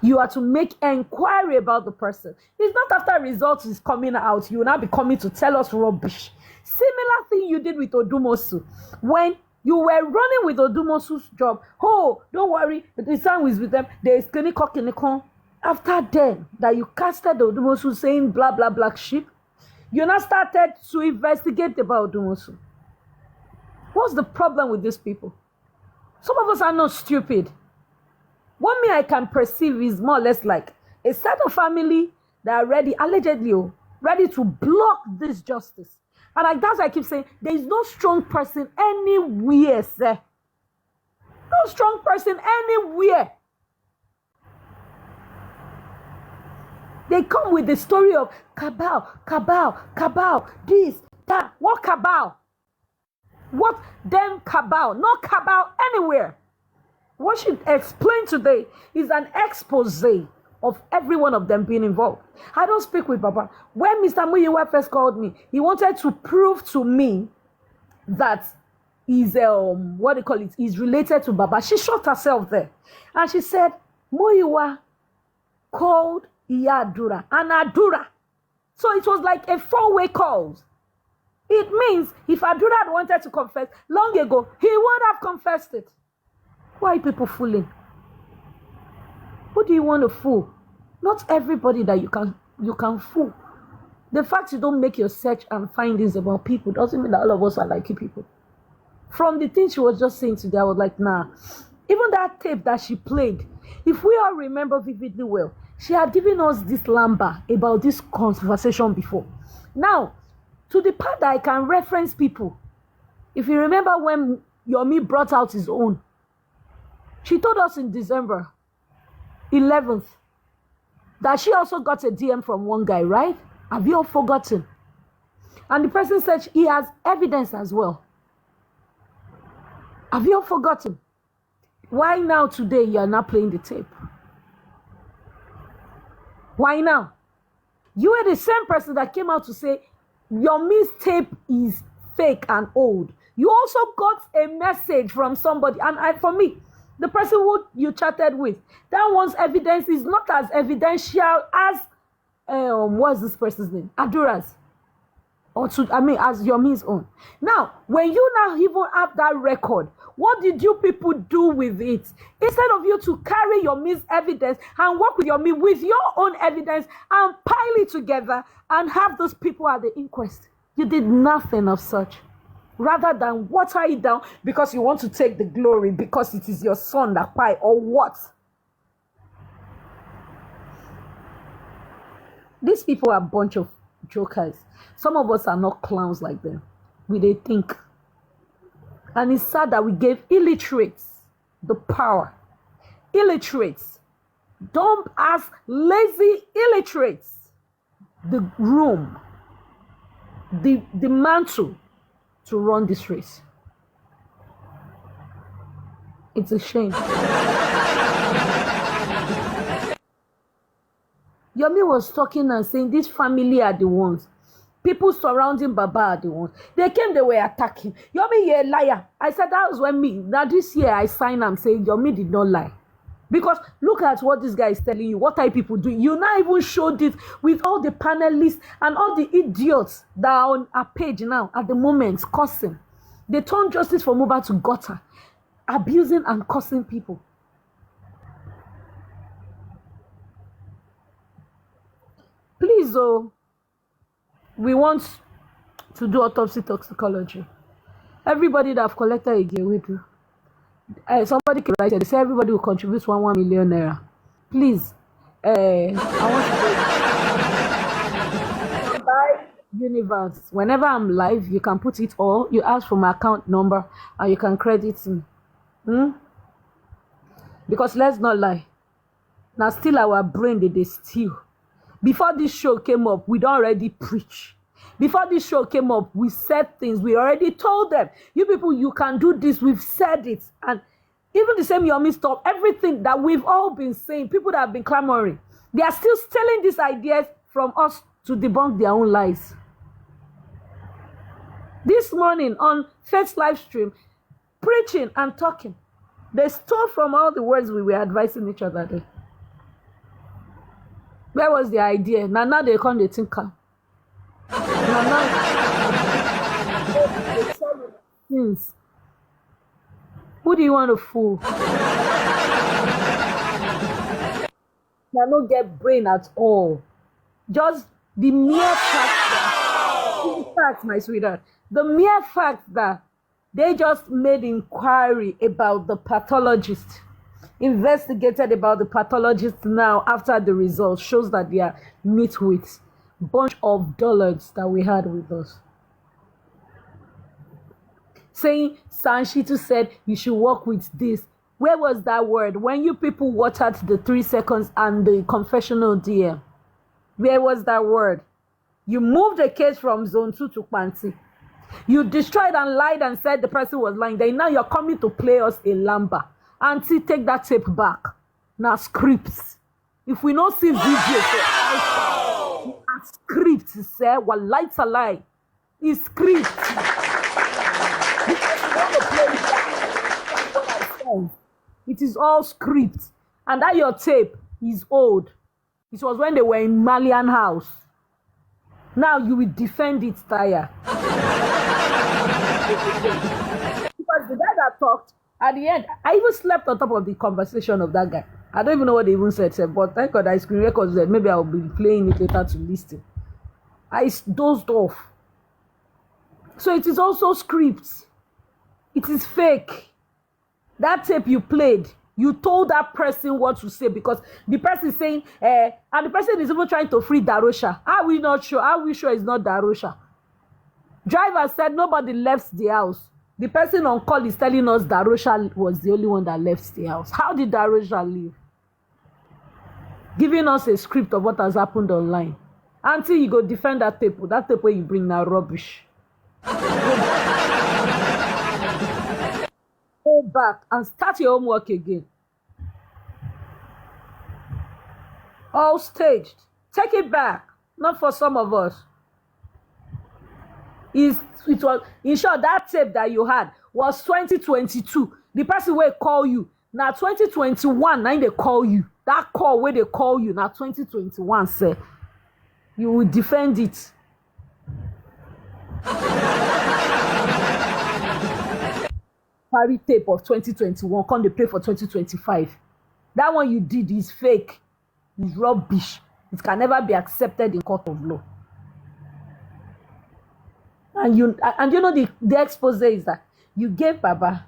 You are to make inquiry about the person. It's not after results is coming out, you will now be coming to tell us rubbish. Similar thing you did with Odumosu. When you were running with Odumosu's job, oh, don't worry, the son is with them, there is Kinikon. After then, that you casted Odumosu saying blah, blah, black sheep, you now started to investigate about Odumosu. What's the problem with these people? Some of us are not stupid. What me I can perceive is more or less like a set of family that are ready, allegedly, ready to block this justice. And like that's why I keep saying, there is no strong person anywhere, sir. No strong person anywhere. They come with the story of cabal, this, that. What cabal? What them cabal? No cabal anywhere. What she explained today is an expose of every one of them being involved. I don't speak with Baba. When Mr. Muyiwa first called me, he wanted to prove to me that he's is related to Baba. She shot herself there. And she said, Muyiwa called Iya Adura and Adura. So it was like a four-way call. It means if Adura had wanted to confess long ago, he would have confessed it. Why are people fooling? Who do you want to fool? Not everybody that you can fool. The fact you don't make your search and findings about people doesn't mean that all of us are like you people. From the thing she was just saying today, I was like, nah. Even that tape that she played, if we all remember vividly well, she had given us this lamba about this conversation before. Now, to the part that I can reference people, if you remember when Yomi brought out his own, she told us in December 11th that she also got a DM from one guy, right? Have you all forgotten? And the person said he has evidence as well. Have you all forgotten? Why now today you are not playing the tape? Why now? You are the same person that came out to say your tape is fake and old. You also got a message from somebody, and for me, the person who you chatted with, that one's evidence is not as evidential as what's this person's name? Adura's. As Yomi's own. Now, when you now even have that record, what did you people do with it? Instead of you to carry Yomi's evidence and work with Yomi with your own evidence and pile it together and have those people at the inquest, you did nothing of such. Rather than water it down because you want to take the glory because it is your son that pie or what? These people are a bunch of jokers. Some of us are not clowns like them. They think. And it's sad that we gave illiterates the power. Illiterates, dumb ass, lazy illiterates, the room, the mantle to run this race. It's a shame. Yomi was talking and saying this family are the ones. People surrounding Baba are the ones. They came, they were attacking. Yomi, you're a liar. I said that was when me. Now this year I signed and saying Yomi did not lie. Because look at what this guy is telling you. What are people doing? You now even showed it with all the panelists and all the idiots that are on our page now at the moment cursing. They turned justice for Mohbad to gutter, abusing and cursing people. Please, we want to do autopsy toxicology. Everybody that have collected a gear, we do. Somebody can write it. They say everybody will contribute 1 million naira. Please, I want to buy Universe. Whenever I'm live, you can put it all. You ask for my account number and you can credit me. Because let's not lie. Now still our brain they steal. Before this show came up, we'd already preach. Before this show came up, we said things. We already told them, you people, you can do this. We've said it. And even the same Yomi stuff, everything that we've all been saying, people that have been clamoring, they are still stealing these ideas from us to debunk their own lies. This morning on Faith's live stream, preaching and talking, they stole from all the words we were advising each other there. Where was the idea? Now they come, they think. Now, things. Who do you want to fool? They don't get brain at all. Just the mere fact, my sweetheart, the mere fact that they just made inquiry about the pathologist, investigated about the pathologist now after the results shows that they are meet with bunch of dullards that we had with us. Saying Sanshitu said you should work with this. Where was that word? When you people watered the 3 seconds and the confessional DM, where was that word? You moved the case from zone 2 to Kwanti. You destroyed and lied and said the person was lying. Then now you're coming to play us a lamba. Auntie, take that tape back. Now scripts. If we don't see videos, scripts, say, well, lights a lie. It's script. It is all script. And that your tape is old. It was when they were in Malian house. Now you will defend it, Taya. Because the guy that talked, at the end, I even slept on top of the conversation of that guy. I don't even know what they even said, but thank God I screen records that maybe I'll be playing it later to listen. I dozed off. So it is also scripts. It is fake. That tape you played, you told that person what to say because the person is saying, and the person is even trying to free Darosha. Are we not sure? Are we sure it's not Darosha? Driver said nobody left the house. The person on call is telling us Darosha was the only one that left the house. How did Darosha leave? Giving us a script of what has happened online. Until you go defend that tape where you bring now rubbish. Go back and start your homework again. All staged. Take it back. Not for some of us. It was, in short, that tape that you had was 2022. The person will call you. Now 2021, now they call you. That call where they call you, now 2021, sir. You will defend it. Parry tape of 2021, come they play for 2025. That one you did is fake. It's rubbish. It can never be accepted in court of law. And you know the expose is that you gave Baba.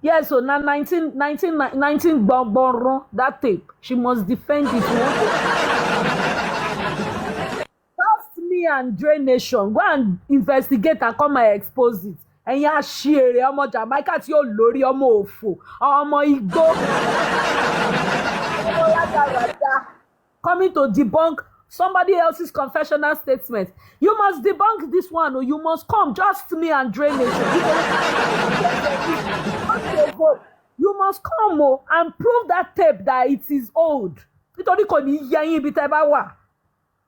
Yeah, so now 19 that tape. She must defend it. Trust me and Dre Nation. Go and investigate and come and expose it. And ya share ọmọ Jamaica tí ó lórí ọmọ òfò ọmọ igbó coming to debunk somebody else's confessional statement. You must debunk this one or you must come. Just me and Dre Nation. You must come and prove that tape that it is old. Nítorí kò ní yẹyin ibi tẹ́ bá wà.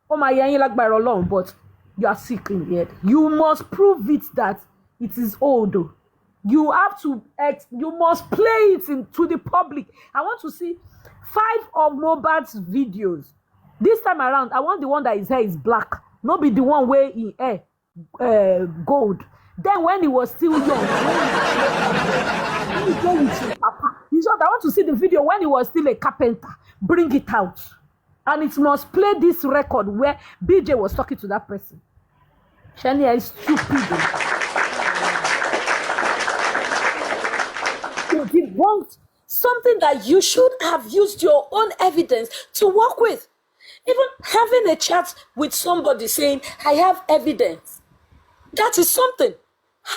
Ó máa yẹyin lágbára Ọlọ́run, but you are sick in the head. You must prove it that it is old. You have to, you must play it to the public. I want to see 5 of Mohbad's videos. This time around, I want the one that his hair is black. Not be the one where he hair gold. Then when he was still young, I want to see the video when he was still a carpenter. Bring it out. And it must play this record where BJ was talking to that person. Shania is stupid. You debunked something that you should have used your own evidence to work with. Even having a chat with somebody saying, I have evidence. That is something.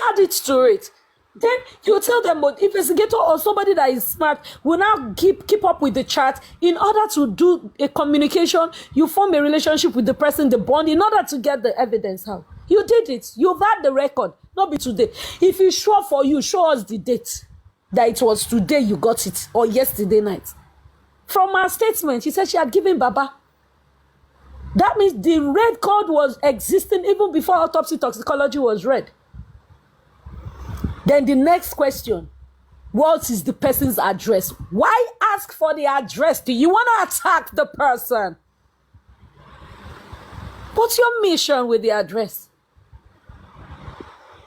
Add it to it. Then you tell them, but investigator or somebody that is smart will now keep up with the chat in order to do a communication. You form a relationship with the person, the bond, in order to get the evidence out. You did it. You've had the record. Not be today. If it's sure for you, show us the date that it was today you got it or yesterday night. From her statement, she said she had given Baba. That means the red code was existing even before autopsy toxicology was read. Then the next question, what is the person's address? Why ask for the address? Do you want to attack the person? What's your mission with the address?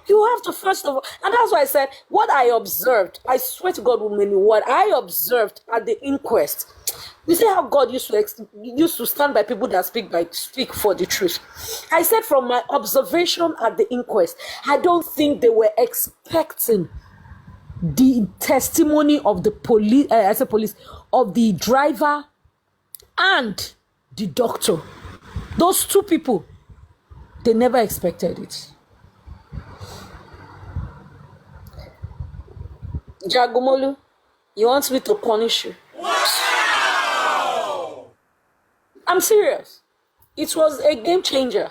You have to first of all, and that's why I said what I observed. I swear to God, woman, what I observed at the inquest. You see how God used to stand by people that speak for the truth. I said from my observation at the inquest, I don't think they were expecting the testimony of the police, of the driver and the doctor. Those two people, they never expected it. Jagomolu, you want me to punish you? Wow! I'm serious. It was a game changer.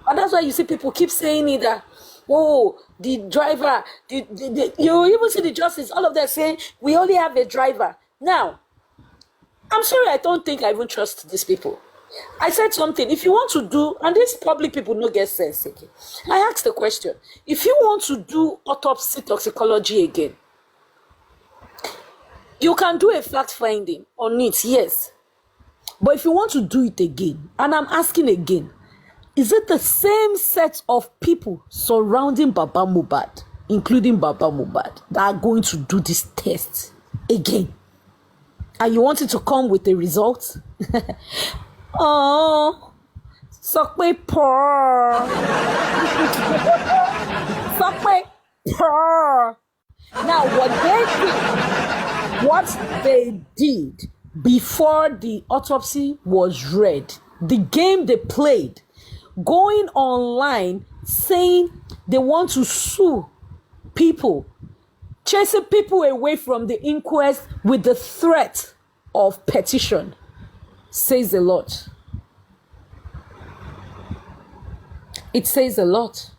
And that's why you see people keep saying it that, oh, the driver, you even see the justice, all of them saying, we only have a driver. Now, I'm sorry, I don't think I even trust these people. I said something, if you want to do, and these public people no get sense again. I asked the question, if you want to do autopsy toxicology again, you can do a fact finding on it, yes. But if you want to do it again, and I'm asking again, is it the same set of people surrounding Baba Mohbad, including Baba Mohbad, that are going to do this test again? And you want it to come with a result? Oh, suck my purr. Suck my purr. Now, what they did before the autopsy was read, the game they played, going online saying they want to sue people, chasing people away from the inquest with the threat of petition, says a lot. It says a lot.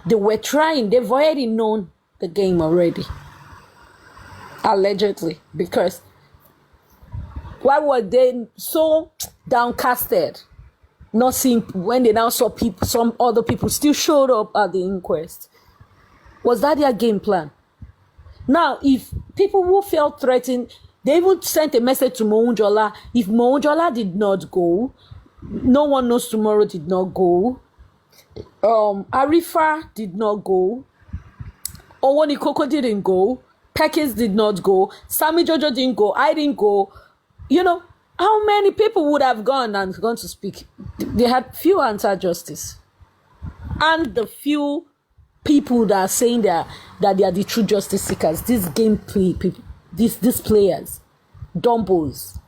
They were trying, they've already known the game already. Allegedly. Because why were they so downcasted? Not seeing when they now saw people, some other people still showed up at the inquest. Was that their game plan? Now, if people who felt threatened, they even sent a message to Mounjola. If Mounjola did not go, no one knows tomorrow did not go. Arifa did not go. Owoni Koko didn't go. Perkins did not go. Sammy Jojo didn't go. I didn't go. You know, how many people would have gone and gone to speak? They had few answer justice. And the few people that are saying that they are the true justice seekers, these gameplay people, these players, dumbos,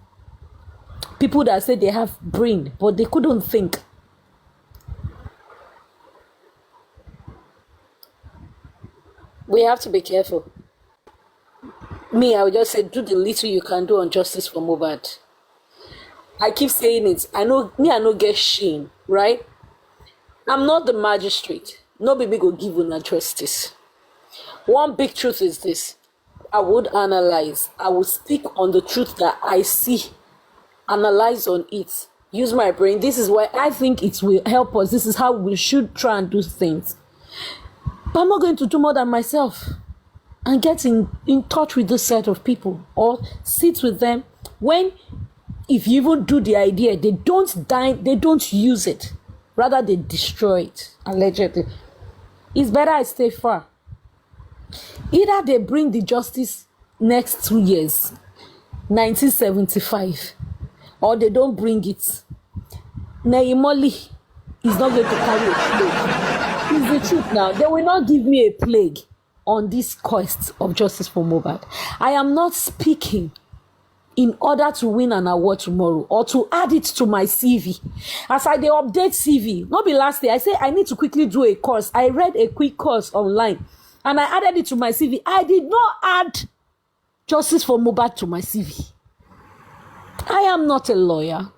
people that say they have brain, but they couldn't think. We have to be careful. Me, I would just say, do the little you can do on justice for Mohbad. I keep saying it. I know get shame, right? I'm not the magistrate. No baby go give una justice. One big truth is this. I would analyze. I will speak on the truth that I see. Analyze on it. Use my brain. This is why I think it will help us. This is how we should try and do things. But I'm not going to do more than myself. And get in touch with this set of people. Or sit with them. If you even do the idea, they don't use it. Rather, they destroy it, allegedly. It's better I stay far. Either they bring the justice next 2 years, 1975, or they don't bring it. Nehimolly is not going to carry a plague. It's the truth now. They will not give me a plague on this quest of justice for Mohbad. I am not speaking in order to win an award tomorrow or to add it to my CV. As I dey update CV, not be last day, I say I need to quickly do a course. I read a quick course online and I added it to my CV. I did not add justice for Mohbad to my CV. I am not a lawyer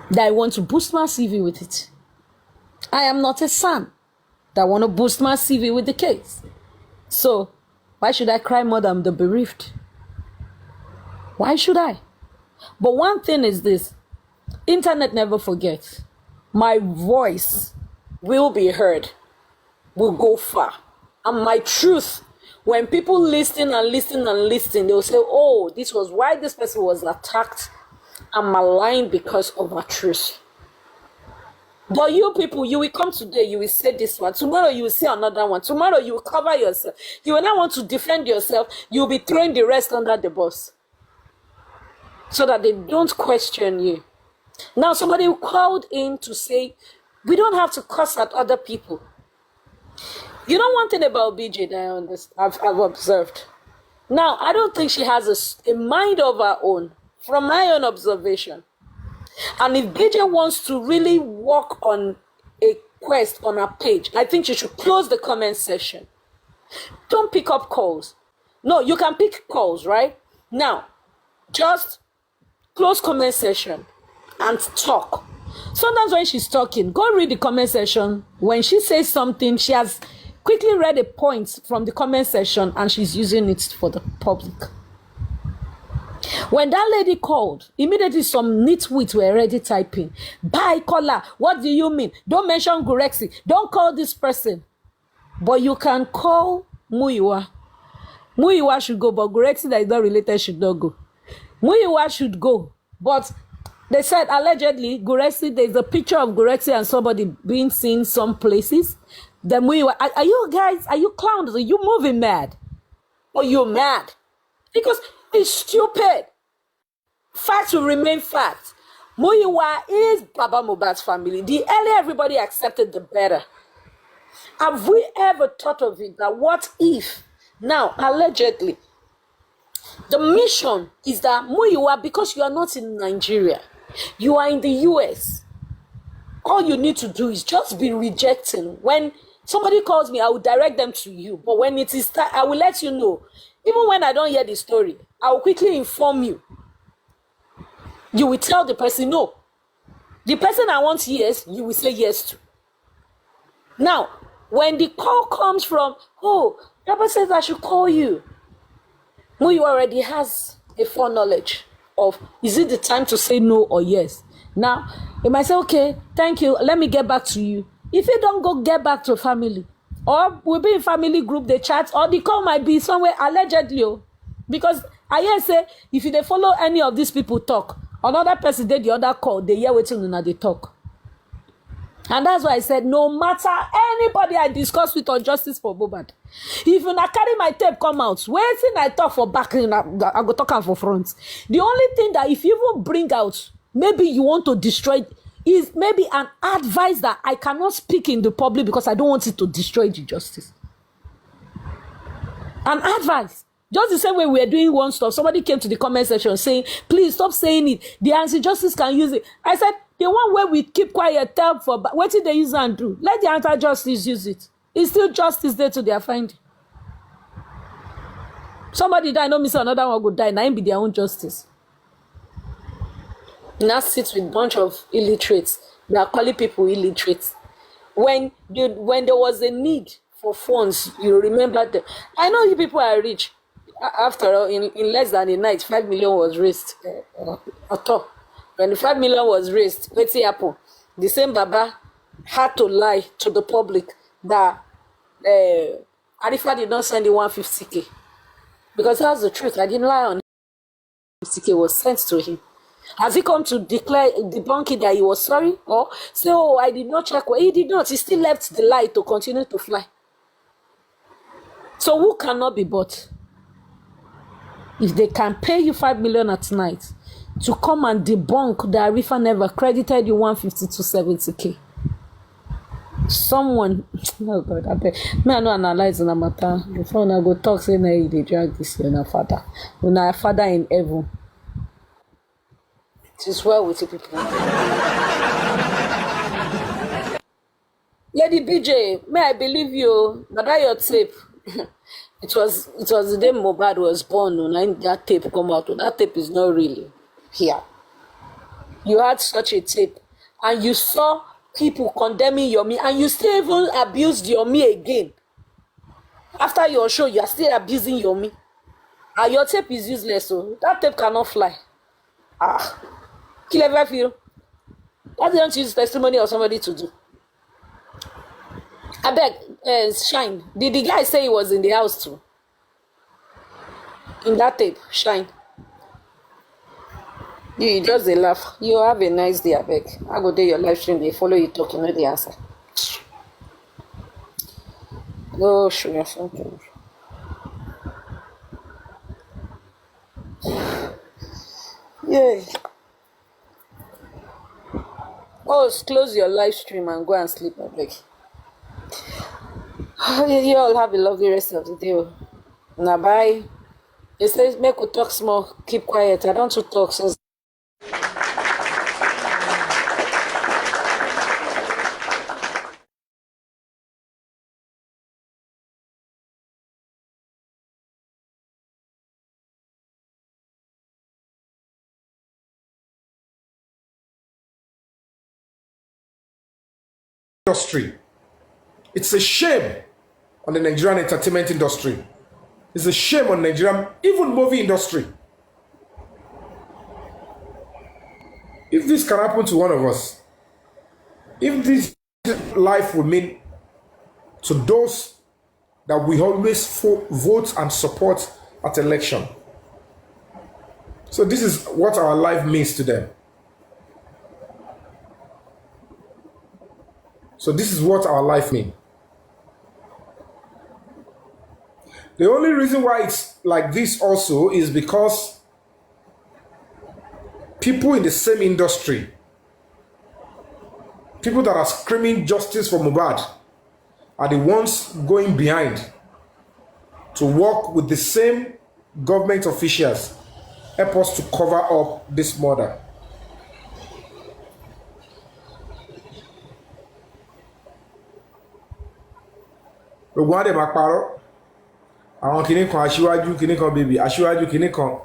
that I want to boost my CV with it. I am not a son that want to boost my CV with the case. So why should I cry more than the bereaved? Why should I? But one thing is this. Internet never forgets. My voice will be heard. Will go far. And my truth, when people listen, they'll say, oh, this was why this person was attacked and maligned because of her truth. But you people, you will come today, you will say this one. Tomorrow, you will say another one. Tomorrow, you will cover yourself. You will not want to defend yourself. You will be throwing the rest under the bus so that they don't question you. Now, somebody called in to say, we don't have to cuss at other people. You know one thing about BJ that I've observed. Now, I don't think she has a mind of her own, from my own observation. And if BJ wants to really work on a quest on her page, I think she should close the comment section. Don't pick up calls. No, you can pick calls, right? Now, just close comment section and talk. Sometimes when she's talking, go read the comment section. When she says something, she has quickly read a point from the comment section and she's using it for the public. When that lady called, immediately some nitwits were already typing. Bye, caller. What do you mean? Don't mention Gurexi. Don't call this person. But you can call Muyiwa. Muyiwa should go, but Gurexi that is not related should not go. Muyiwa should go, but they said allegedly Gurexi, there's a picture of Gurexi and somebody being seen some places. The Muyiwa, are you guys, are you clowns? Are you moving mad? Or you mad? Because it's stupid. Facts will remain facts. Muyiwa is Baba Mohbad's family. The earlier everybody accepted, the better. Have we ever thought of it that what if now, allegedly, the mission is that Muyiwa, because you are not in Nigeria, you are in the US. All you need to do is just be rejecting. When somebody calls me, I will direct them to you. But when it is time, I will let you know. Even when I don't hear the story, I will quickly inform you. You will tell the person no. The person I want yes, you will say yes to. Now, when the call comes from, oh, Papa says I should call you. Muyiwa already has a foreknowledge of, is it the time to say no or yes? Now, you might say, okay, thank you, let me get back to you. If you don't go get back to family, or we'll be in family group, they chat, or the call might be somewhere allegedly. Because I hear say, if you they follow any of these people talk, another person did the other call, they hear waiting and they talk. And that's why I said, no matter anybody I discuss with on justice for Mohbad, if you not carry my tape come out, waiting I talk for back, I go talk for front. The only thing that if you even bring out, maybe you want to destroy, is maybe an advice that I cannot speak in the public because I don't want it to destroy the justice. An advice. Just the same way we are doing one stuff. Somebody came to the comment section saying, please stop saying it. The anti-justice can use it. I said, the one where we keep quiet, tell for, but what did they use and do? Let the anti-justice use it. It's still justice there to their finding. Somebody die, no miss another one would die. Now it be their own justice. Now sits with a bunch of illiterates. They are calling people illiterates. When there was a need for funds, you remember that. I know you people are rich. After all, in less than a night, 5 million was raised. When the 5 million was raised, what's happened? The same Baba had to lie to the public that Arifa did not send the 150K. Because that's the truth. I didn't lie on him. 150K was sent to him. Has he come to debunk it that he was sorry? Or say, oh, I did not check? Well, he did not. He still left the lie to continue to fly. So who cannot be bought? If they can pay you 5 million at night to come and debunk that Arifa never credited you 150 to 70K. Someone, oh God, I bet. Me, I know analyze on a matter. Before I go talk, say, no, they drag this here, na father. Una father in heaven. It is well with you people. Lady BJ, may I believe you? But that your tape. It was the day Mohbad was born when that tape come out. That tape is not really here. You had such a tape and you saw people condemning Yomi and you still even abused Yomi again. After your show, you are still abusing Yomi. And your tape is useless, so that tape cannot fly. Kill every feel. Why don't you use testimony of somebody to do? I beg, Shine. Did the guy say he was in the house too? In that tape, Shine. You just a laugh. You have a nice day, abeg. I go do your live stream, they follow you talk, you know the answer. Go show your phone. Yeah. Oh, close your live stream and go and sleep, abeg. You all have a lovely rest of the day. Now bye. It says make we talk small, keep quiet. I don't want to talk since industry. It's a shame on the Nigerian entertainment industry. It's a shame on Nigerian, even movie industry. If this can happen to one of us, if this life will mean to those that we always vote and support at election. So this is what our life means to them. So this is what our life means. The only reason why it's like this also is because people in the same industry, people that are screaming justice for Mohbad, are the ones going behind to work with the same government officials, help us to cover up this murder. Gbogbo ade ma parọ́ àwọn kinní kan aṣíwájú kinní kan bèbí aṣíwájú kinní kan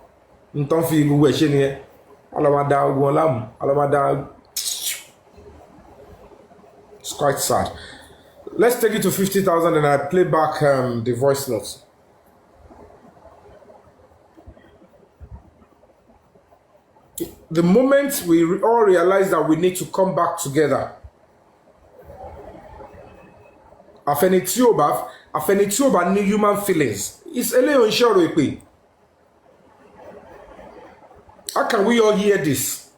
nǹkan fi gbogbo ẹ̀ ṣe nìyẹn alọ́mọdá ogun ọlámù alọ́mọdá. It's quite sad. Let's take it to 50,000 and I play back the voice notes. The moment we all realize that we need to come back together, àfẹni tí ó bá ní human feelings, it's eléyìí ń ṣọ̀rọ̀ èpè. How can we all hear this?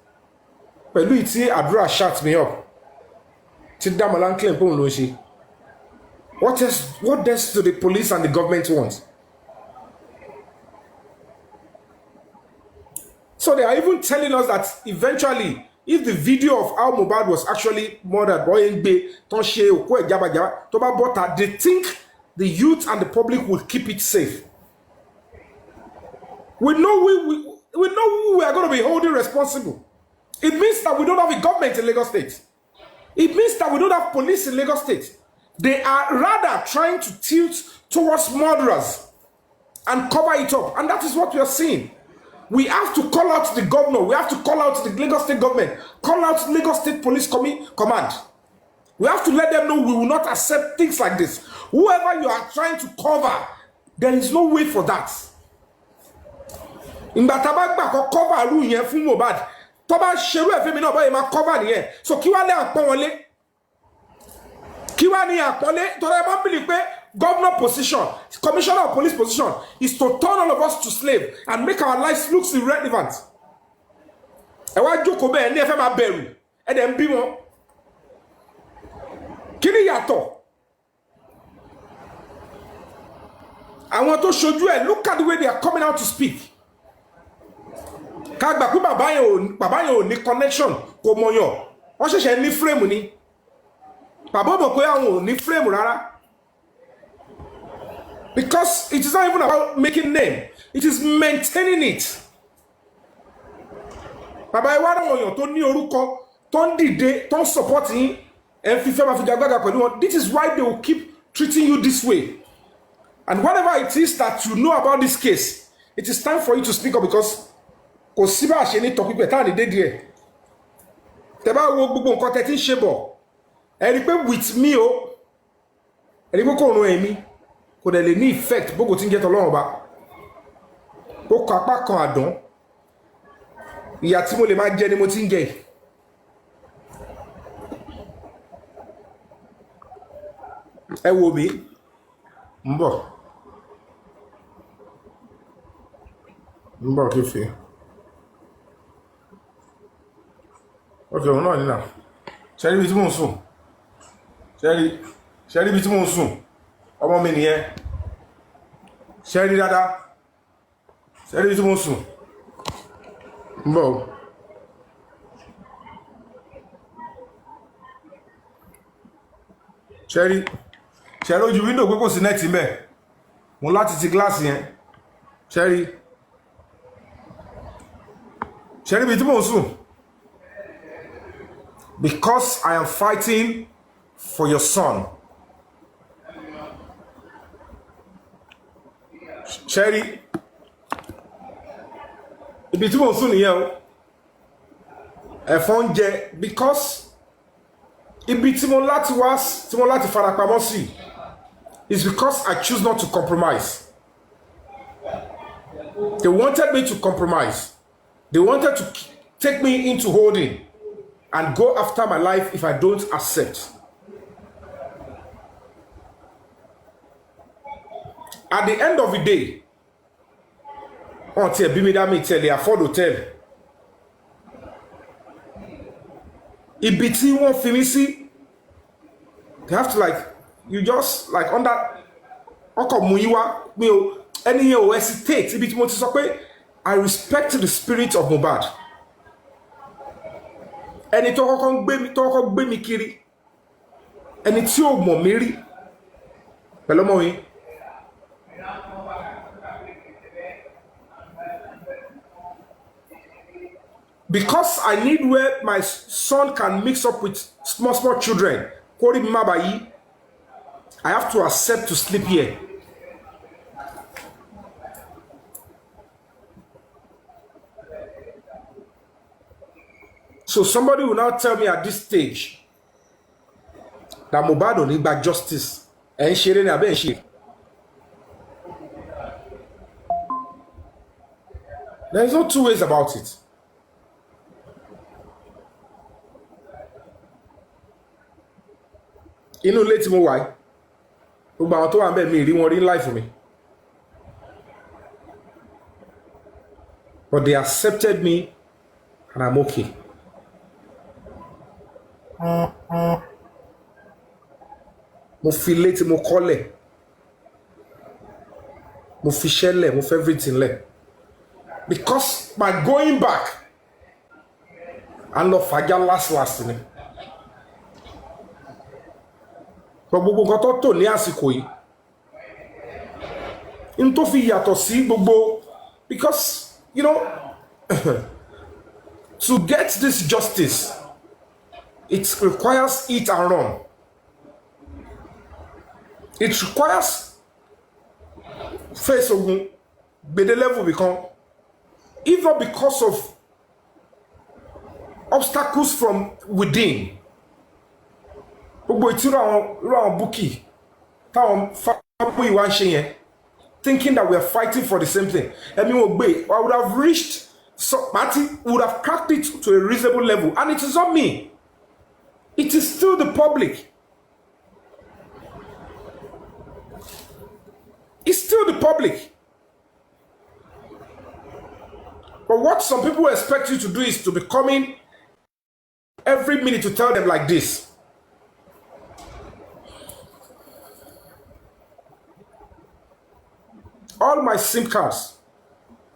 Pẹ̀lú ìtí àdúrà shut me up. Tí Dàmọ́lá ń claim pé òun ló ń ṣe. What else do the police and the government want? So they are even telling us that eventually, if the video of how Mohbad was actually murdered, they think the youth and the public will keep it safe. We know who we are going to be holding responsible. It means that we don't have a government in Lagos State. It means that we don't have police in Lagos State. They are rather trying to tilt towards murderers and cover it up. And that is what we are seeing. We have to call out the governor. We have to call out the Lagos State government. Call out Lagos State Police Command. We have to let them know we will not accept things like this. Whoever you are trying to cover, there is no way for that. In Batabagba, cover ru yen fún Mohbad. Tó bá ṣerú ẹ femi náà bá yẹ máa cover nìyẹn. So kí wá ní àpọ́nlé? Kí wá ní àpọ́nlé? Tó rẹ bá believe pé governor position, commissioner of police position is to turn all of us to slave and make our lives look irrelevant. Ẹ wá jókòó bẹ́ẹ̀ ní ẹ fẹ́ máa bẹ̀rù. Ẹ dẹ̀ ń bí wọn. Kí ni yàtọ̀? Àwọn tó ṣojú ẹ̀, look at the way they are coming out to speak. Ká gbà pé bàbá yẹn ò ní connection kò mọ̀yàn. Wọ́n ṣẹ̀ṣẹ̀ ní frame ni. Bàbá mọ̀ pé àwọn ò ní frame rárá. Because it is not even about making name. It is maintaining it. Bàbá ìwà àwọn èèyàn tó ní orúkọ, tó ń dìde, tó ń support yín, ẹ̀ fi fẹ́ máa fi gbàgbàgbà pẹ̀lú wọn. This is why they will keep treating you this way. And whatever it is that you know about this case, it is time for you to speak up because kò sí bá ṣe ní topic tá ní dédé ẹ̀. Tẹ́ bá wo gbogbo nǹkan tẹ́ tí ń ṣe bọ̀. Ẹ rí pé with me o. Ẹ rí pé kò run èmi. Kò dẹ̀ lè ní effect bógo tí ń jẹ́ tọ́lọ́run ọba. Ó kọ apá kan àdán. Ìyà tí mo lè máa jẹ ni mo ti ń jẹ. Ẹ wo mi. Ń bọ̀ kí fi. Okay, no, no. Ṣẹ́rí bí tí mò ń sùn. Ṣẹ́rí bí tí mò ń sùn. Ọmọ mi nìyẹn. Ṣẹ́rí dáadáa. Ṣẹ́rí bí tí mò ń sùn. Ń bọ̀ o. Ṣẹ́rí ojú wíńdò pé kò sí nẹ́ẹ̀tì mẹ́. Mo láti ti gíláàsì yẹn. Ṣẹ́rí bí tí mò ń sùn. Because I am fighting for your son. Ṣẹ́rí ibi tí mò ń sùn nìyẹn o. Ẹ̀fọn jẹ because ibi tí mo láti farapamọ́ sí is because I choose not to compromise. They wanted me to compromise. They wanted to take me into holding and go after my life if I don't accept. At the end of the day, until Bimidami tell they afford hotel. Ibi tí wọ́n fi mí sí, they have to you just under ọkọ̀ mú yín wá mi ò ẹni yẹn ò hesitate ibi tí mo ti sọ pé I respect the spirit of Mohbad. Ẹni tó kọ́kọ́ gbé mi kiri, ẹni tí ò mọ̀ mí rí pẹ̀lú ọmọ mi. Because I need where my son can mix up with small children, I have to accept to sleep here. So somebody will now tell me at this stage that Mohbad ò ní gba justice. Ẹ̀ ń ṣeré ní abẹ́ ń ṣe. There is no two ways about it. Inú ilé tí mo wà yìí, gbogbo àwọn tó wà ńbẹ̀ mi rí wọn rí life mi. But they accepted me and I'm okay. Mo fi ilé tí mo kọ́lẹ̀, mo fi ṣẹlẹ̀, mo fi everything lẹ̀. Because by going back, and lọ fàájà last ni. Gbogbo nǹkan tó tò ní àsìkò yìí. In tó fi yàtọ̀ sí gbogbo, because, to get this justice, it requires eat and run. It requires face ogun, gbede level become, either because of obstacles from within. Gbogbo ìtúrò àwọn búkì táwọn fáwọn ìwà ń ṣe yẹn, thinking that we are fighting for the same thing. I would have reached, would have cracked it to a reasonable level. And it is not me. It is still the public. It's still the public. But what some people expect you to do is to be coming every minute to tell them like this. All my SIM cards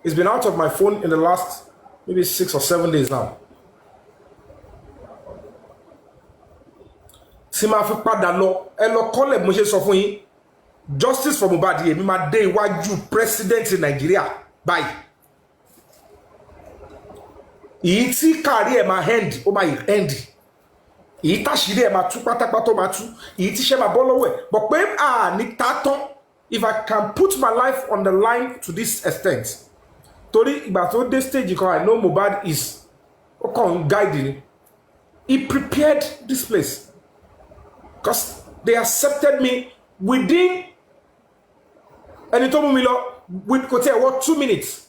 has been out of my phone in the last maybe 6 or 7 days now. Tí ma fi padà lọ, ẹ lọ kọ́lẹ̀ mo ṣe sọ fún yín. Justice for Mohbad yìí, mi máa dé iwájú president in Nigeria báyìí. Èyí tí kárí ẹ̀ máa end, ó máa end. Èyí táṣìírí ẹ̀ máa tú pátápátá ó máa tú. Èyí tí ṣẹ́ máa bọ́ lọ́wọ́ ẹ̀. But pé ní tátán, if I can put my life on the line to this extent. Torí ìgbà tó dé stage kan, I know Mohbad is guiding. He prepared this place. Because they accepted me within ẹni tó mú mi lọ kò tí ẹ̀ wọ́ 2 minutes.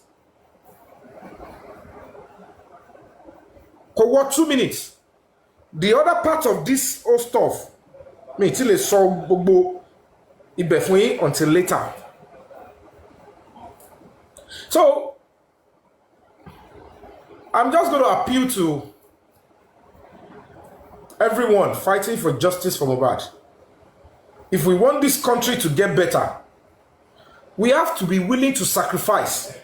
Kò wọ́ 2 minutes. The other part of this whole stuff, mi ti lè sọ gbogbo ibẹ̀ fún yín until later. So, I'm just going to appeal to everyone fighting for justice for Mohbad. If we want this country to get better, we have to be willing to sacrifice.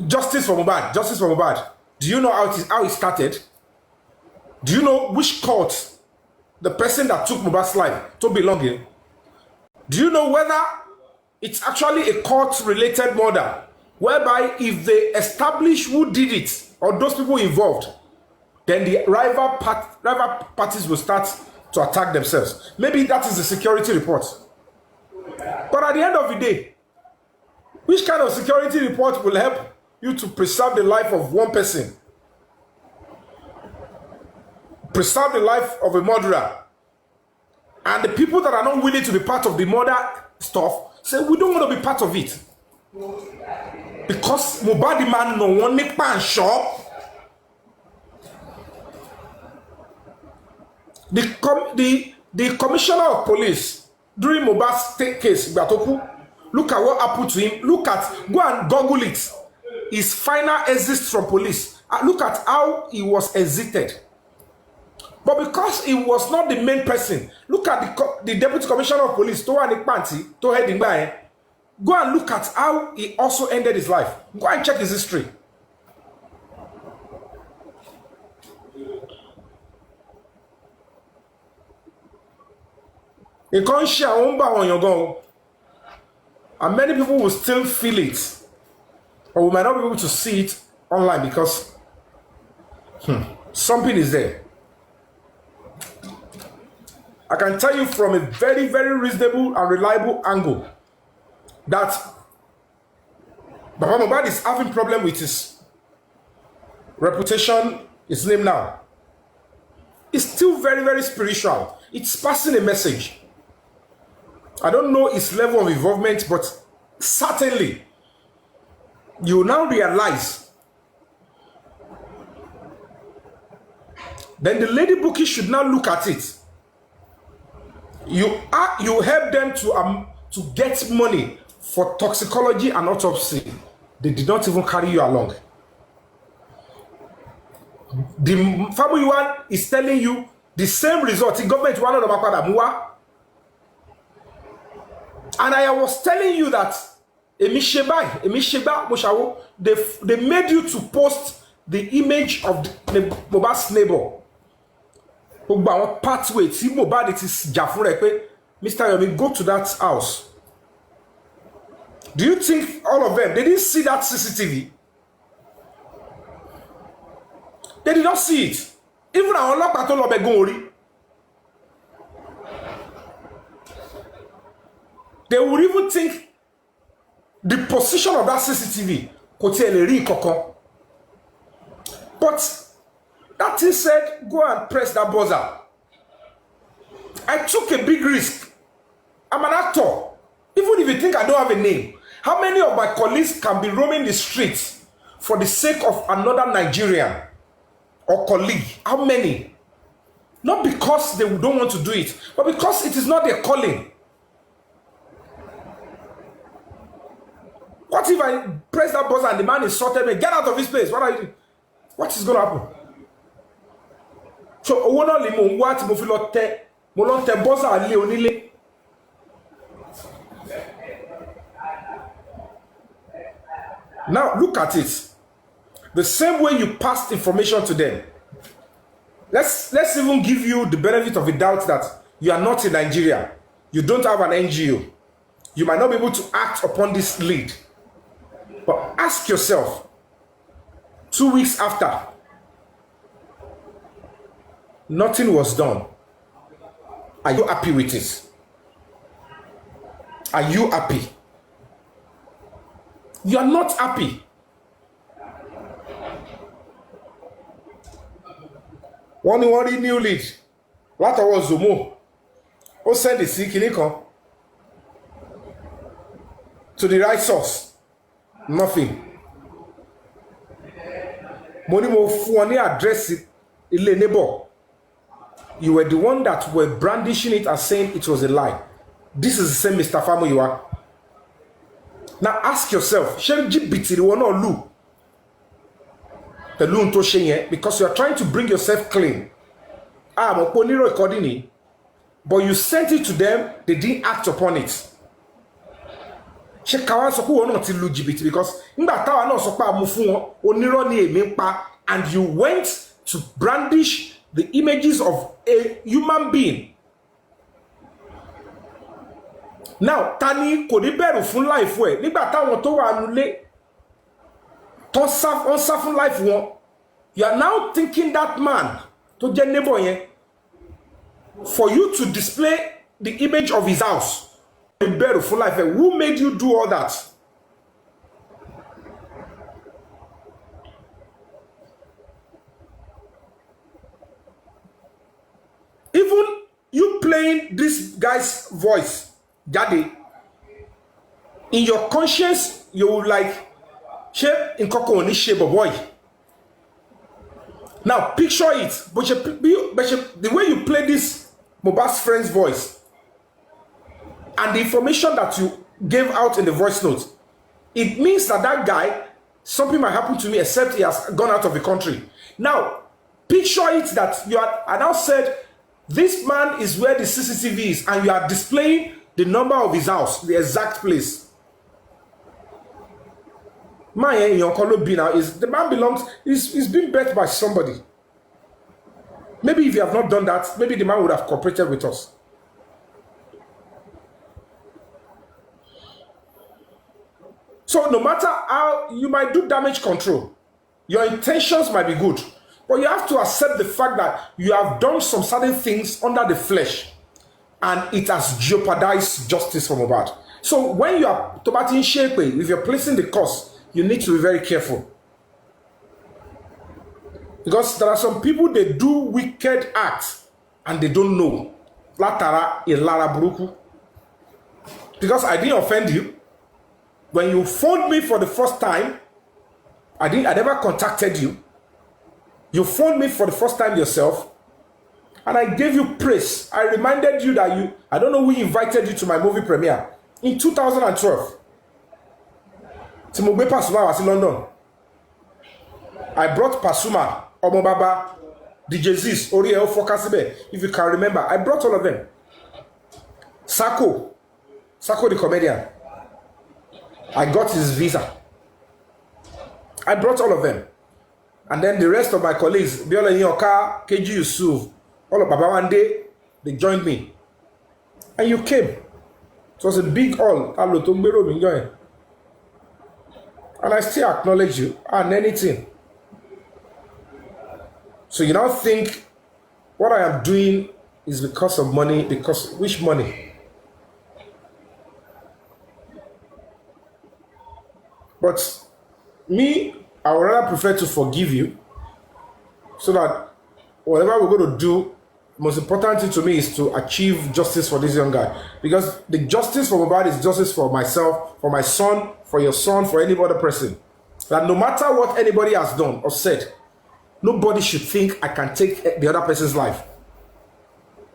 Justice for Mohbad, justice for Mohbad. Do you know how it started? Do you know which court the person that took Mohbad's life to belong in? Do you know whether it's actually a court-related murder, whereby if they establish who did it or those people involved, then the rival parties will start to attack themselves? Maybe that is the security report. But at the end of the day, which kind of security report will help you to preserve the life of one person? Preserve the life of a murderer. And the people that are not willing to be part of the murder stuff say, we don't want to be part of it. Because Mohbad man no one make pan shop. The commissioner of police during Mohbad's case, look at what happened to him. Go and Google it. His final exit from police. Look at how he was exited. But because he was not the main person, look at the deputy commissioner of police, Go and look at how he also ended his life. Go and check his history. You can't share on your go. And many people will still feel it. Or we might not be able to see it online because something is there. I can tell you from a very, very reasonable and reliable angle that Baba Mohbad is having problem with his reputation, his name now. It's still very, very spiritual. It's passing a message. I don't know its level of involvement, but certainly you now realize then the lady bookie should now look at it. You help them to get money for toxicology and autopsy. They did not even carry you along. The family one is telling you the same result. The government one of the and I was telling you that they made you to post the image of the Mohbad's neighbor. Pathway, Mohbad, it is Mr. Yomi, go to that house. Do you think all of them, they didn't see that CCTV? They did not see it. Even our Aloba, they would even think the position of that CCTV could tell a but that thing said, go and press that buzzer. I took a big risk. I'm an actor. Even if you think I don't have a name, how many of my colleagues can be roaming the streets for the sake of another Nigerian or colleague? How many? Not because they don't want to do it, but because it is not their calling. What if I press that buzzer and the man insulted me? Get out of his place. What are you doing? What is going to happen? So, now look at it. The same way you passed information to them. Let's even give you the benefit of the doubt that you are not in Nigeria. You don't have an NGO. You might not be able to act upon this lead. But ask yourself, 2 weeks after, nothing was done. Are you happy with it? Are you happy? You are not happy. One new lead. What was Zomo? Who sent the Sikinikon to the right source? Nothing. Money mo funny address it. Neighbor. You were the one that were brandishing it and saying it was a lie. This is the same Mr. Famo you are. Now ask yourself, the because you are trying to bring yourself clean. Recording, but you sent it to them, they didn't act upon it. Because and you went to brandish the images of a human being. Now, Tani kò ní bẹ̀rù fún life ẹ̀ nígbà táwọn tó wà nulẹ̀ tó sá fún life wọn. You are now thinking that man tó jẹ́ neighbor yẹn for you to display the image of his house. Bẹ̀rù fún life ẹ̀. Who made you do all that? Even you playing this guy's voice, Daddy, in your conscience, you will like, in boy. Now picture it, but the way you play this Mohbad's friend's voice and the information that you gave out in the voice note, it means that guy, something might happen to me except he has gone out of the country. Now picture it that you are, I now said, this man is where the CCTV is, and you are displaying the number of his house, the exact place. Man, in your color now is the man belongs, is being birthed by somebody. Maybe if you have not done that, maybe the man would have cooperated with us. So no matter how you might do damage control, your intentions might be good. But you have to accept the fact that you have done some certain things under the flesh and it has jeopardized justice for Mohbad. So when you are tobating shape, if you're placing the cause, you need to be very careful. Because there are some people, they do wicked acts and they don't know. Latara Ilara Buruku. Because I didn't offend you. When you phoned me for the first time, I never contacted you. You phoned me for the first time yourself, and I gave you praise. I reminded you that I don't know who invited you to my movie premiere in 2012. Timogbe Pasuma was in London. I brought Pasuma, Omobaba, DJ Ziz, Oriel Fokasibe, if you can remember. I brought all of them. Sako the comedian. I got his visa. I brought all of them. And then the rest of my colleagues, Biola Nyoka, KG Yusuf, all of Baba Wande, they joined me. And you came. It was a big all. And I still acknowledge you and anything. So you now think what I am doing is because of money, because which money? But me, I would rather prefer to forgive you so that whatever we're going to do, most important thing to me is to achieve justice for this young guy. Because the justice for Mohbad is justice for myself, for my son, for your son, for any other person. That no matter what anybody has done or said, nobody should think I can take the other person's life.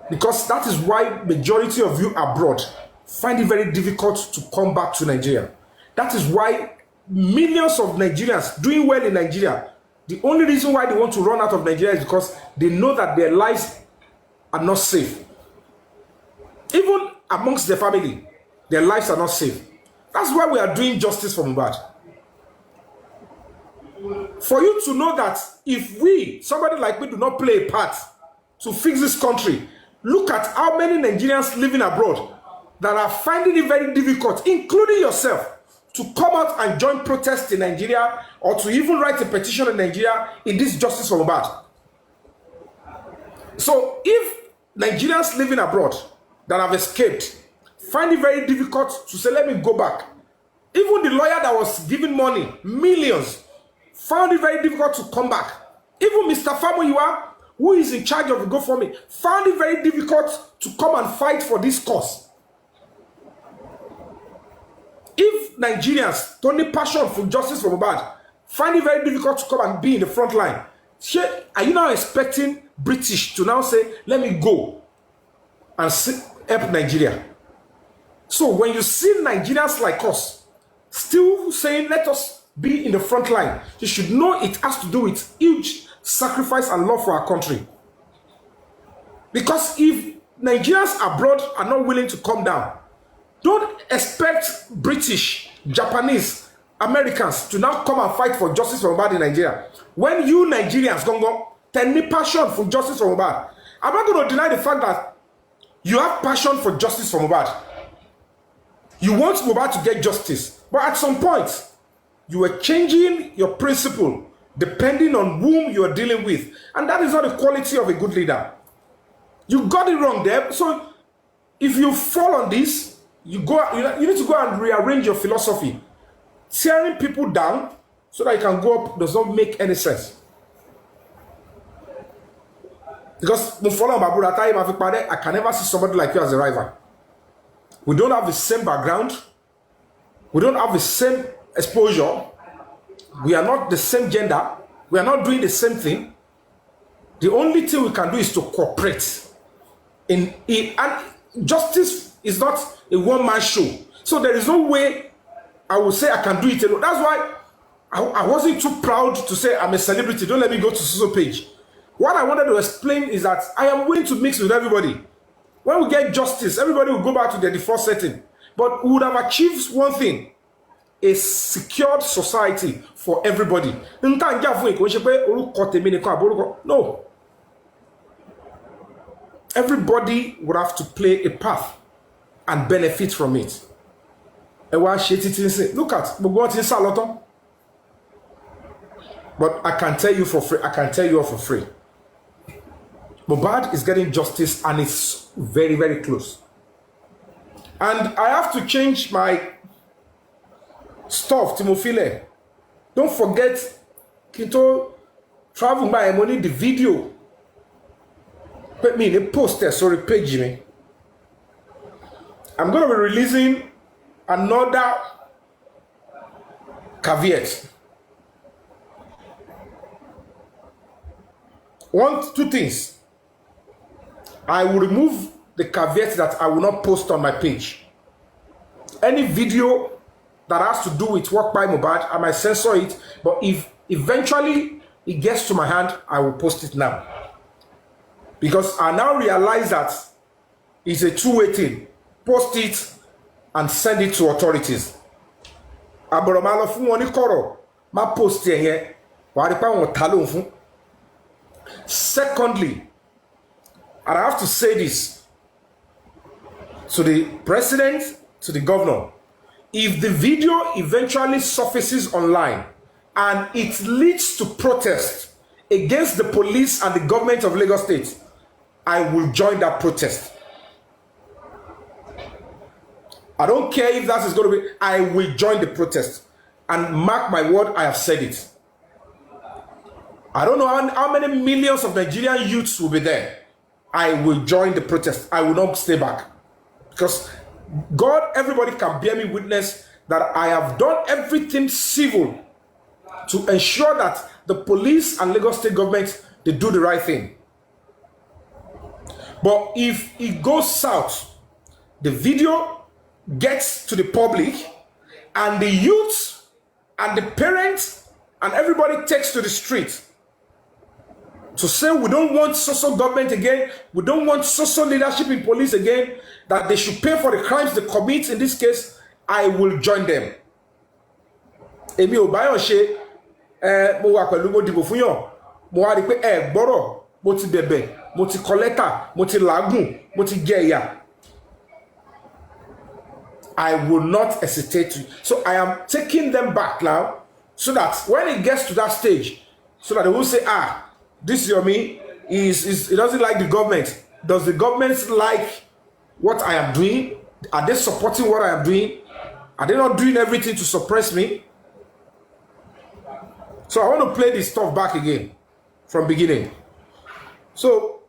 Because that is why majority of you abroad find it very difficult to come back to Nigeria. That is why millions of Nigerians doing well in Nigeria, the only reason why they want to run out of Nigeria is because they know that their lives are not safe. Even amongst their family, their lives are not safe. That's why we are doing justice for Mohbad. For you to know that if somebody like me, do not play a part to fix this country, look at how many Nigerians living abroad that are finding it very difficult, including yourself, to come out and join protests in Nigeria or to even write a petition in Nigeria in this justice for Mohbad. So if Nigerians living abroad that have escaped find it very difficult to say, let me go back. Even the lawyer that was giving money, millions, found it very difficult to come back. Even Mr. Famuyiwa, who is in charge of the GoFundMe, found it very difficult to come and fight for this cause. If Nigerians don't need passion for justice for Mohbad, find it very difficult to come and be in the front line, are you now expecting British to now say, let me go and help Nigeria? So when you see Nigerians like us still saying, let us be in the front line. You should know it has to do with huge sacrifice and love for our country. Because if Nigerians abroad are not willing to come down, don't expect British, Japanese, Americans to now come and fight for justice for Mohbad in Nigeria. When you Nigerians go, any passion for justice for Mohbad. I'm not going to deny the fact that you have passion for justice for Mohbad. You want Mohbad to get justice. But at some point, you are changing your principle depending on whom you are dealing with. And that is not the quality of a good leader. You got it wrong there. So if you fall on this, you need to go and rearrange your philosophy. Tearing people down so that you can go up does not make any sense. Because I can never see somebody like you as a rival. We don't have the same background. We don't have the same exposure. We are not the same gender. We are not doing the same thing. The only thing we can do is to cooperate. And justice is not a one-man show. So there is no way I will say I can do it alone. That's why I wasn't too proud to say I'm a celebrity. Don't let me go to social page. What I wanted to explain is that I am willing to mix with everybody. When we get justice, everybody will go back to their default setting. But we would have achieved one thing: a secured society for everybody. No. Everybody would have to play a path and benefit from it. Look at but I can tell you for free. I can tell you all for free. Mohbad is getting justice and it's very, very close. And I have to change my stuff, Timofile. Don't forget, Kinto travel by money, the video. Put me in a poster, sorry, page me. I'm going to be releasing another caveat. Two things. I will remove the caveat that I will not post on my page. Any video that has to do with work by Mohbad, I might censor it. But if eventually it gets to my hand, I will post it now. Because I now realize that it's a two-way thing. Post it and send it to authorities. Aboromalo fun woni koro ma post here. Wa ri pa won talo fun. Secondly, and I have to say this to the president, to the governor: if the video eventually surfaces online and it leads to protest against the police and the government of Lagos State, I will join that protest. I don't care if that is going to be, I will join the protest. And mark my word, I have said it. I don't know how many millions of Nigerian youths will be there. I will join the protest. I will not stay back. Because God, everybody can bear me witness that I have done everything civil to ensure that the police and Lagos State government, they do the right thing. But if it goes south, the video gets to the public and the youth and the parents and everybody takes to the street to say we don't want social government again, we don't want social leadership in police again, that they should pay for the crimes they commit in this case, I will join them. Èmi ò bá yàn ṣe mo wà pẹ̀lú mo dìbò fún yàn mo wá rí pé gbọ́rọ̀ mo ti bẹ̀bẹ̀ mo ti kọ lẹ́tà mo ti làágùn mo ti jẹ ìyà. I will not hesitate to. So I am taking them back now so that when it gets to that stage, so that they will say, this Yomi he doesn't like the government. Does the government like what I am doing? Are they supporting what I am doing? Are they not doing everything to suppress me? So I want to play this stuff back again from beginning. So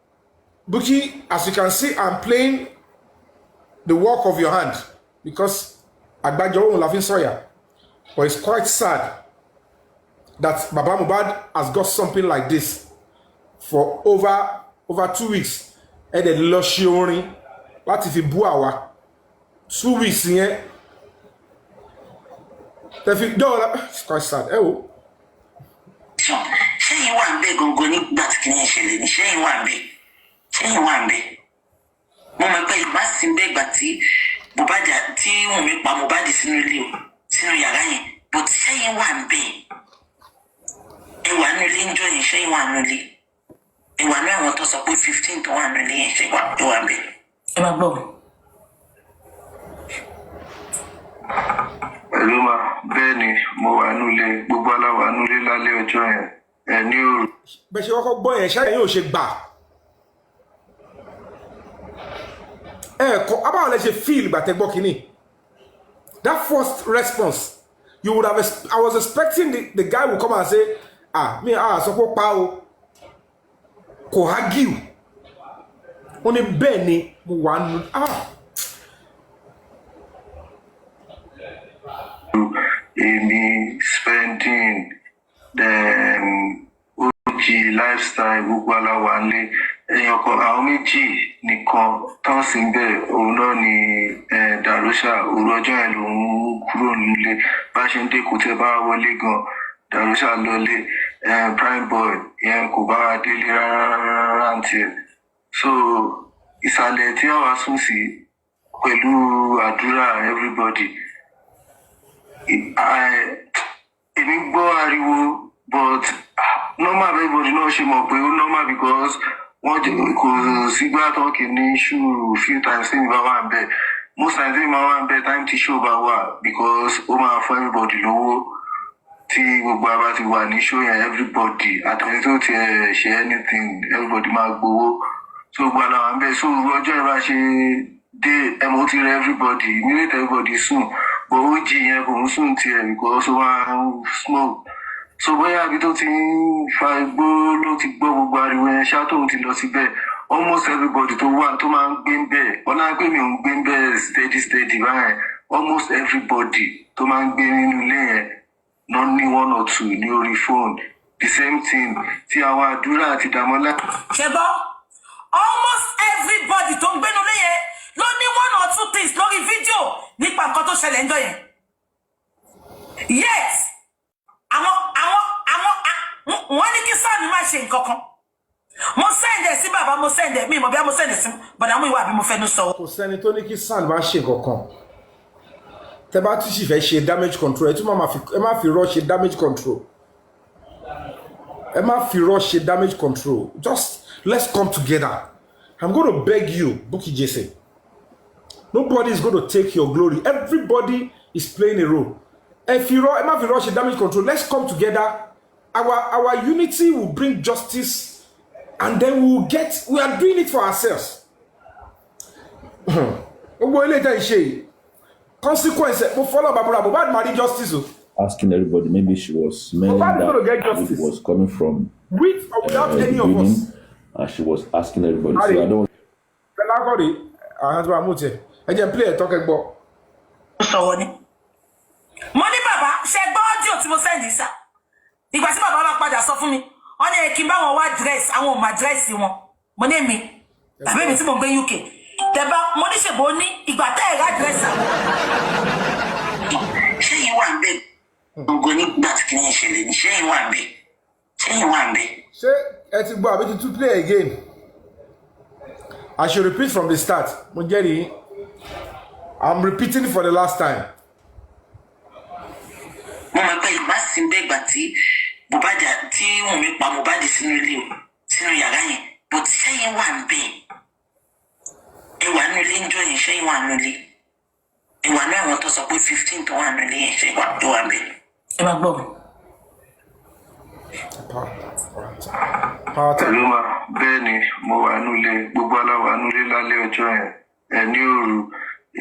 Buki, as you can see, I'm playing the work of your hand because Agbajo won't laughing soya. But it's quite sad that Baba Mohbad has got something like this for over 2 weeks. And then lush orin láti fi bú àwa 2 weeks yẹn It's quite sad. Oh. Ṣẹ́yìn wà ń bẹ̀ gangan nígbà tí kìíní ìṣẹ̀lẹ̀ ní ṣẹ́yìn wà ń bẹ̀. Ṣẹ́yìn wà ń bẹ̀. Mo mọ̀ pé ìgbà sí ń bẹ̀ ìgbà tí Mohbad tí Wùnmí pa Mohbad sínú ilé o sínú yàrá yẹn but ṣẹ́yìn wà ń bẹ̀. Ẹ wà nínú ilé ń jọ yẹn ṣẹ́yìn wà nínú ilé. Ẹ wà ní àwọn tó sọ pé 15 tó wà nínú ilé yẹn ṣẹ́yìn wà ń bẹ̀. Ẹ máa gbọ́. Aloba bẹ́ẹ̀ ni mo wà nulẹ̀ gbogbo aláwa nulẹ̀ lálẹ́ ọjọ́ yẹn ní òru. Bẹ́ẹ̀ ṣe kọ́kọ́ gbọ́ yẹn ṣáà yóò ṣe gbà. Kọ́ abáwọn lẹ ṣe feel ìgbà tẹ́ gbọ́ kínní. That first response you would have I was expecting the guy would come and say sọ pé pa o kò argue. Ó ní bẹ́ẹ̀ ni mo wà nù Èmi spending OG lifestyle gbogbo aláwa ńlẹ̀ èèyàn kan àwọn méjì nìkan tán sí ń bẹ̀ òun náà ni Darusha òru ọjọ́ yẹn lòun kúrò nílé bá ṣe ń dé kò tẹ́ bá wọlé gan Darusha lọlé prime boy yẹn kò bá wa délé rárá ń tiẹ̀ so ìsàlẹ̀ tí àwa sùn sí pẹ̀lú àdúrà everybody. Èmi gbọ́ ariwo but normal everybody náà ṣe mọ̀ pé ó normal because wọ́n kò sígbà tó kì ní issue few times tí mi bá wà ń bẹ̀ most times tí mi máa wà ń bẹ̀ time tí show bá wà because ó máa fún everybody lówó tí gbogbo àbá ti wà ní show yẹn everybody àtẹni tó ti ṣe anything everybody máa gbowó so gbogbo àlàwà ń bẹ̀ so ọjọ́ ìbá ṣe dé ẹ̀mọ́ ti rẹ everybody immediate everybody sùn. But ó jí yẹn kò ń sùn tiẹ̀ because ó máa ń smoke. So bóyá ibi tó ti ń fa igbó ló ti gbọ́ gbogbo ariwo yẹn ṣá tóun ti lọ síbẹ̀. Almost everybody tó wà tó máa ń gbé ń bẹ̀. Ọlá pé mi ò ń gbé ń bẹ̀ steady báyẹn. Almost everybody tó máa ń gbé nínú ilé yẹn lọ ní 1 or 2 ní orí phone. The same thing tí àwọn àdúrà àti Dàmọ́lá. Ṣé gbọ́? Almost everybody tó ń gbénu ilé yẹn ló ní 1 or 2 things lórí fídíò nípa nǹkan tó ṣẹlẹ̀ ńjọ́ yẹn. Yes, wọ́n ní kí sáà ní máa ṣe nǹkan kan. Mo sẹ́ndẹ̀ sí bàbá mo sẹ́ndẹ̀ mi mọ̀ bí mo sẹ́ndẹ̀ sí bọ̀dà mú ìwà àbí mo fẹ́ ní sọ. Kò sẹ́ni tó ní kí sáà bá ṣe nǹkan kan. Tẹ́ bá tún sì fẹ́ ṣe damage control ẹ tún ẹ má fi rush ṣe damage control. Ẹ má fi rush ṣe damage control. Just let's come together. I'm going to beg you, Bukky Jesse. Nobody is going to take your glory. Everybody is playing a role. If you rush a damage control, let's come together. Our unity will bring justice, and then we are doing it for ourselves. Consequence, we follow Mohbad marry justice. Asking everybody, maybe she was smelling that it was coming from with or without any of us. And she was asking everybody. So I don't. I can play a talking about. So money baba ṣe gbọ́ audio tí mo send yìí sá. Ìgbà tí bàbá máa padà sọ fún mi, wọ́n ní kí n bá wọn wá dress, àwọn ò máa dress wọn. Mo ní mi. Tàbí mi tí mo gbé UK. Tẹ́ bá mo ní ṣèbó ní ìgbà tẹ́ ẹ ra dress. Ṣé yín wà ń bẹ̀? Gbogbo nígbà tí kìíní ìṣẹ̀lẹ̀ ní ṣé yín wà ń bẹ̀? Ṣé yín wà ń bẹ̀? Ṣé ẹ ti gbọ́ àbí to play again? I should repeat from the start. Mo jẹ́rìí. I'm repeating for the last time. Mo mọ̀ pé ìgbà sí ń bẹ́ ìgbà tí Mohbad tí Wùnmí pa Mohbad sínú ilé o sínú yàrá yẹn but ṣẹ́yìn wà ń bẹ̀. Ẹ wà nínú ilé ń jọ yẹn ṣẹ́yìn wà nínú ilé. Ẹ wà ní àwọn tó sọ pé 15 tó wà nínú ilé yẹn ṣẹ́yìn wà ń bẹ̀. Ẹ máa gbọ́. Aloba bẹ́ẹ̀ ni mo wà nulẹ̀ gbogbo aláwa nulẹ̀ lálẹ́ ọjọ́ yẹn ní òru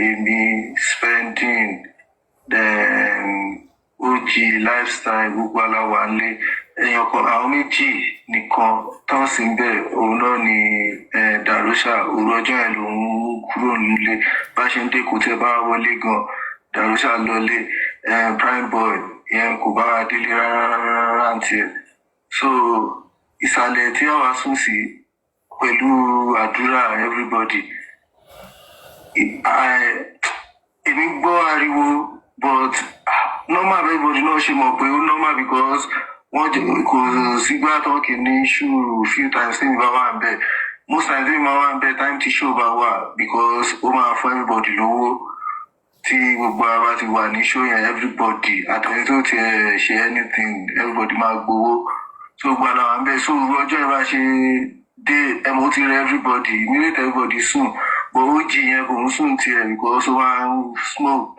èmi spending OG lifestyle gbogbo aláwa ńlẹ̀ èèyàn kan àwọn méjì nìkan tán sí ń bẹ̀ òun náà ni Darusha òru ọjọ́ yẹn lòun kúrò nílé bá ṣe ń dé kò tẹ́ bá wọlé gan Darusha lọlé prime boy yẹn kò bá wa délé rárá ń tiẹ̀ so ìsàlẹ̀ tí àwa sùn sí pẹ̀lú àdúrà everybody. Èmi gbọ́ ariwo but normal everybody náà ṣe mọ̀ pé ó normal because wọ́n kò sígbà tó kì í ní issue few times tí mi bá wà ń bẹ̀ most times tí mi bá wà ń bẹ̀ time tí show bá wà because ó máa fún everybody lówó tí gbogbo ara ti wà ní show yẹn everybody àtẹ̀yìn tó ti ṣe anything everybody máa gbowó so gbàdá wà ń bẹ̀ so ọjọ́ ìbá ṣe dé ẹ̀mọ́ ti rẹ everybody immediate everybody sùn but ó jí yẹn kò ń sùn tiẹ̀ because ó máa ń smoke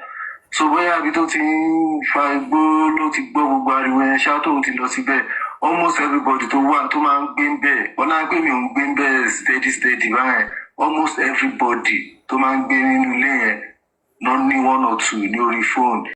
so bóyá àbí tó ti ń fa igbó ló ti gbọ́ gbogbo ariwo yẹn ṣá tóun ti lọ síbẹ̀ almost everybody tó wà tó máa ń gbé ń bẹ̀ ọ̀nà pé mi ò ń gbé ń bẹ̀ steady báyẹn almost everybody tó máa ń gbé nínú ilé yẹn náà ní 1 or 2 ní orí fóònù.